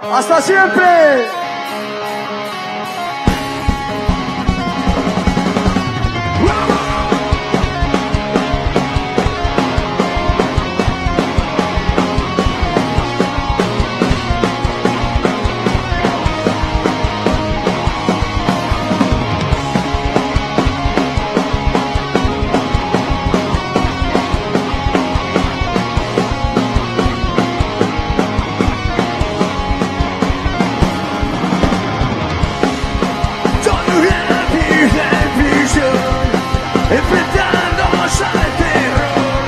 ¡Hasta siempre! Enfrentarnos al terror,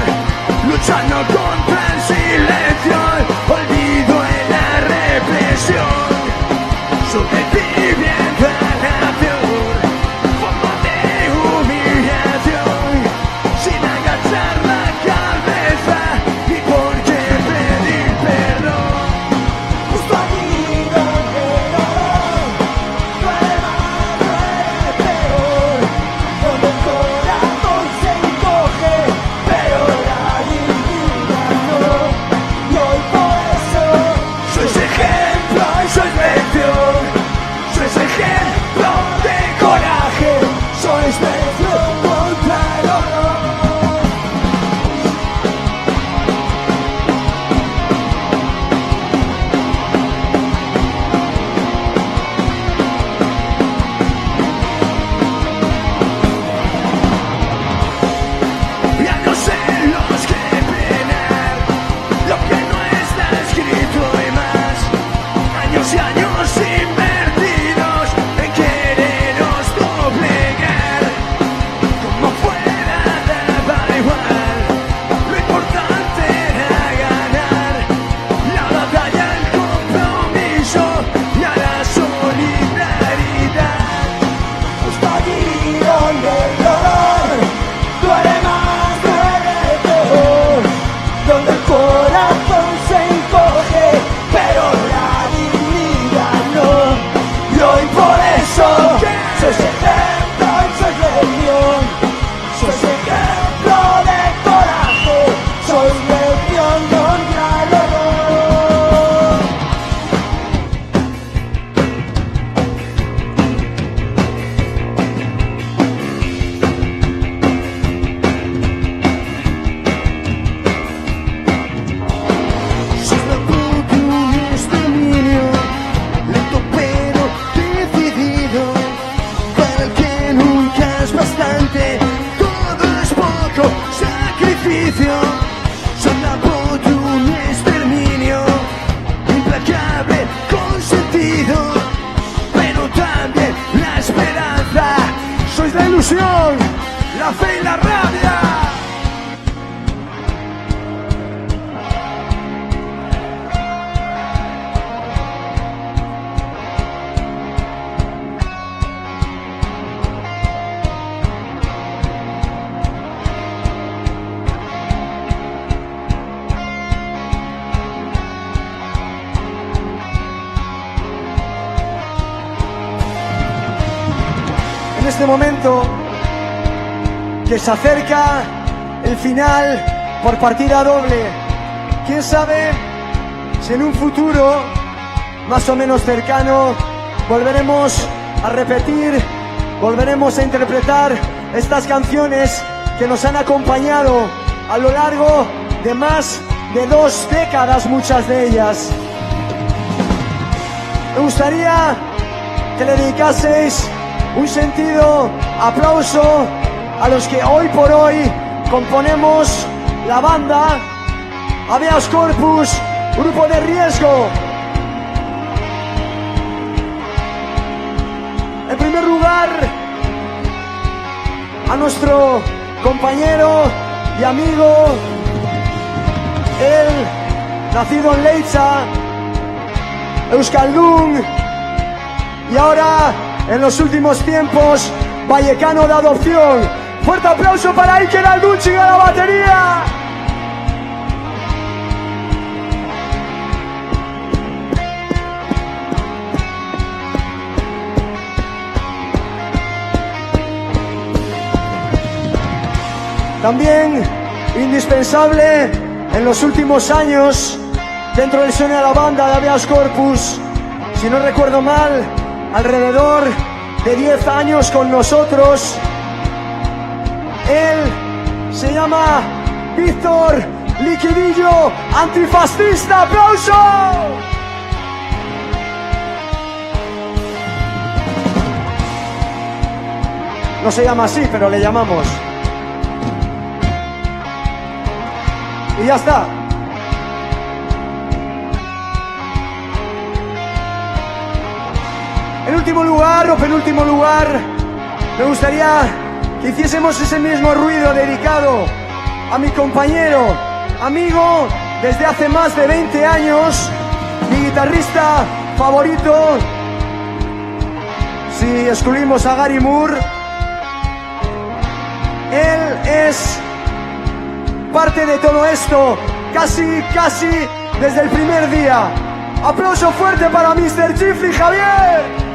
luchando contra el silencio, olvido en la represión, sobreviviendo a la peor forma de humillación, sin agachar la cabeza ni por qué pedir perdón. Justo allí donde dolor, duele más, duele peor, donde el corazón se encoge, pero la dignidad no. Y hoy por eso sois ejemplo y sois lección, sois ejemplo de coraje, sois lección contra el horror. Ya no sé los que penar, lo que no está escrito y más. Años y años invertidos en querernos doblegar. Como fuera daba igual, lo importante era ganar. La batalla, el compromiso y a la solidaridad. Justo allí donde el dolor duele más, duele peor, donde el corazón se encoge, pero la dignidad no. Y hoy por eso sois ejemplo y sois lección, sois ejemplo de coraje, sois lección contra el horror. Sois la puta un exterminio, lento pero decidido, para el que nunca es bastante, todo es poco sacrificio. Sois la puta un exterminio, implacable, con sentido, pero también la esperanza. Sois la ilusión, la fe y la rabia. En este momento que se acerca el final por partida doble, quién sabe si en un futuro más o menos cercano volveremos a repetir, volveremos a interpretar estas canciones que nos han acompañado a lo largo de más de 2 décadas, muchas de ellas. Me gustaría que le dedicaseis un sentido aplauso a los que hoy por hoy componemos la banda Habeas Corpus, grupo de riesgo. En primer lugar, a nuestro compañero y amigo, él nacido en Leitza, euskaldun, y ahora en los últimos tiempos vallecano de adopción. Fuerte aplauso para Iker Aldunchiga a la batería. También indispensable en los últimos años dentro del sueño de la banda de Habeas Corpus, si no recuerdo mal, alrededor de 10 años con nosotros. Él se llama Víctor Liquidillo Antifascista. ¡Aplauso! No se llama así, pero le llamamos. Y ya está. En último lugar, o penúltimo lugar, me gustaría que hiciésemos ese mismo ruido dedicado a mi compañero, amigo, desde hace más de 20 años, mi guitarrista favorito, si excluimos a Gary Moore. Él es parte de todo esto, casi desde el primer día. Aplauso fuerte para Mr. Chifli Javier.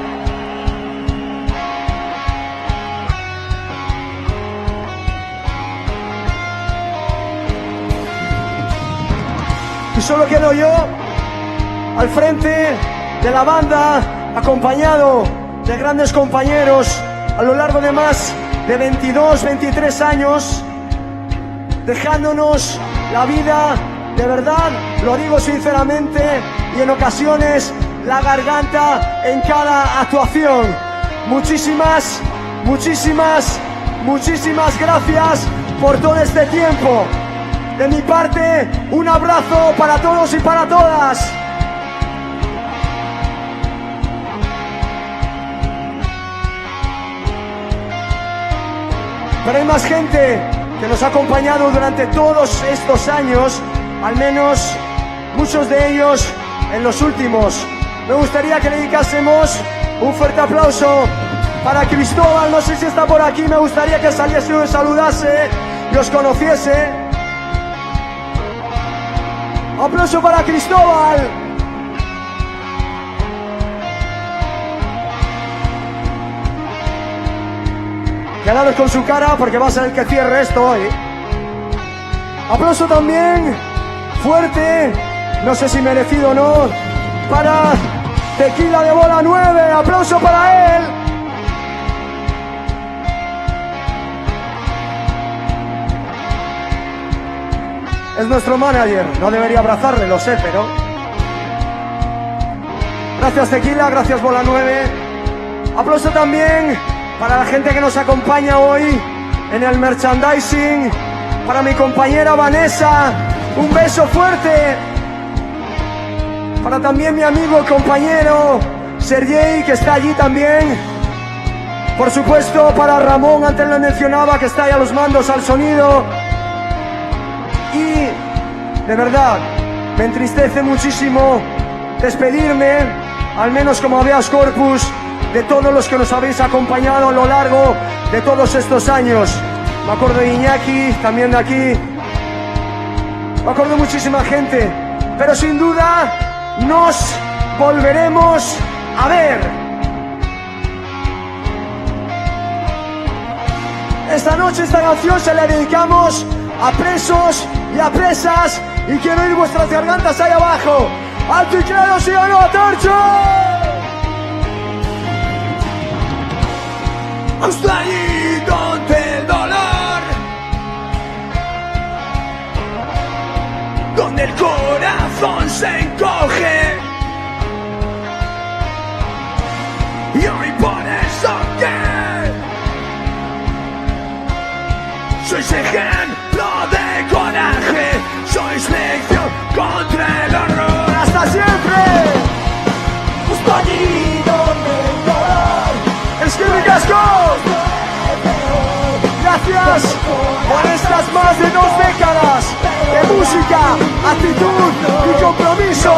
Y solo quedo yo al frente de la banda, acompañado de grandes compañeros a lo largo de más de 22, 23 años, dejándonos la vida, de verdad, lo digo sinceramente, y en ocasiones la garganta en cada actuación. Muchísimas gracias por todo este tiempo. De mi parte, un abrazo para todos y para todas. Pero hay más gente que nos ha acompañado durante todos estos años, al menos muchos de ellos en los últimos. Me gustaría que le dedicásemos un fuerte aplauso para Cristóbal. No sé si está por aquí, me gustaría que saliese y os saludase y os conociese. Aplauso para Cristóbal. Quedaros con su cara porque va a ser el que cierre esto hoy. Aplauso también fuerte, no sé si merecido o no, para Tequila de Bola 9. Aplauso para él. Es nuestro manager, no debería abrazarle, lo sé, pero... Gracias Tequila, gracias Bola 9. Aplauso también para la gente que nos acompaña hoy en el merchandising, para mi compañera Vanessa, un beso fuerte. Para también mi amigo y compañero Sergey, que está allí también. Por supuesto para Ramón, antes lo mencionaba, que está ahí a los mandos, al sonido. Y de verdad, me entristece muchísimo despedirme, al menos como Habeas Corpus, de todos los que nos habéis acompañado a lo largo de todos estos años. Me acuerdo de Iñaki, también de aquí. Me acuerdo de muchísima gente. Pero sin duda nos volveremos a ver. Esta noche esta canción se la dedicamos a presos y a presas. Y quiero oír vuestras gargantas ahí abajo. ¡Alto y claro, sí o no, Torcho! Justo allí donde el dolor, donde el corazón se encoge. Y hoy por eso que sois ejemplo de coraje, sois lección contra el horror. ¡Hasta siempre! Justo allí donde el dolor, ¡Es que ricasco! Gracias por estas más de 2 décadas de música, actitud y compromiso.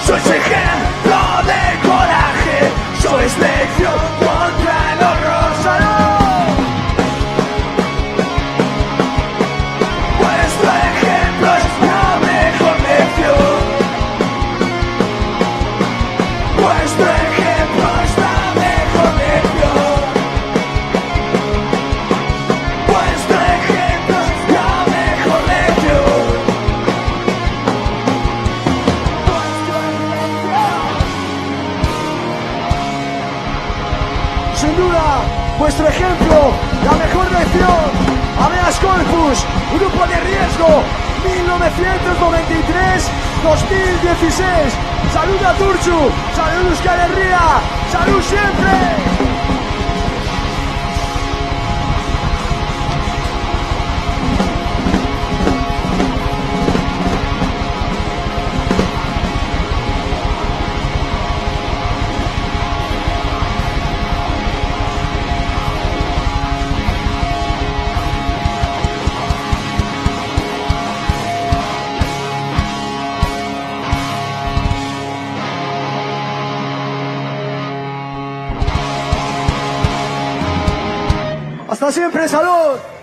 Sois ejemplo de coraje, sois lección contra el horror. vuestro ejemplo, la mejor lección. Habeas corpus, grupo de riesgo, 1993-2016. Salud a Turchu, salud Euskal Herria, salud siempre. Hasta siempre, salud.